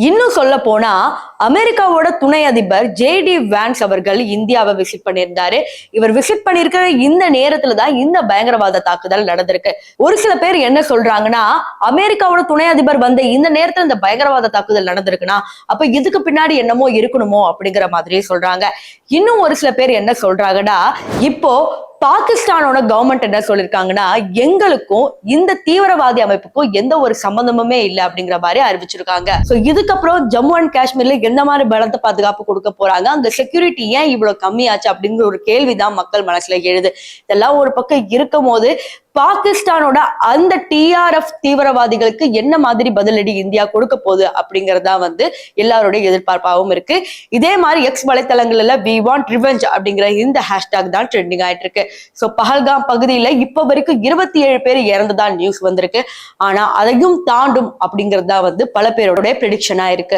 இன்னும் சொல்ல போனா அமெரிக்காவோட துணை அதிபர் ஜேடி வான்ஸ் அவர்கள் இந்தியாவை விசிட் பண்ணியிருந்தாரு. இவர் விசிட் பண்ணிருக்கிற இந்த நேரத்துல தான் இந்த பயங்கரவாத தாக்குதல் நடந்திருக்கு. ஒரு சில பேர் என்ன சொல்றாங்கன்னா, அமெரிக்காவோட துணை அதிபர் வந்த இந்த நேரத்துல இந்த பயங்கரவாத தாக்குதல் நடந்திருக்குன்னா அப்ப இதுக்கு பின்னாடி என்னமோ இருக்கணுமோ அப்படிங்கிற மாதிரி சொல்றாங்க. இன்னும் ஒரு சில பேர் என்ன சொல்றாங்கன்னா, இப்போ பாகிஸ்தானோட கவர்மெண்ட் என்ன சொல்லிருக்காங்கன்னா, எங்களுக்கும் இந்த தீவிரவாதி அமைப்புக்கும் எந்த ஒரு சம்பந்தமுமே இல்லை அப்படிங்கிற மாதிரி அறிவிச்சிருக்காங்க. சோ இதுக்கப்புறம் ஜம்மு அண்ட் காஷ்மீர்ல எந்த மாதிரி பலத்த பாதுகாப்பு கொடுக்க போறாங்க, அங்க செக்யூரிட்டி ஏன் இவ்வளவு கம்மியாச்சு அப்படிங்கிற ஒரு கேள்விதான் மக்கள் மனசுல எழுது. இதெல்லாம் ஒரு பக்கம் இருக்கும் போது பாகிஸ்தானோட அந்த டிஆர்எஃப் தீவிரவாதிகளுக்கு என்ன மாதிரி பதிலடி இந்தியா கொடுக்க போகுது அப்படிங்கறதா எல்லாருடைய எதிர்பார்ப்பாகவும் இருக்கு. இதே மாதிரி எக்ஸ் வலைத்தளங்கள்ல வி வாண்ட் ரிவெஞ்ச் அப்படிங்கிற இந்த ஹேஷ்டாக் தான் ட்ரெண்டிங் ஆயிட்டு இருக்கு. சோ பஹல்காம் பகுதியில இப்ப வரைக்கும் 27 பேர் இறந்துதான் நியூஸ் வந்திருக்கு. ஆனா அதையும் தாண்டும் அப்படிங்கறதா பல பேரோட ப்ரெடிக்ஷனா இருக்கு.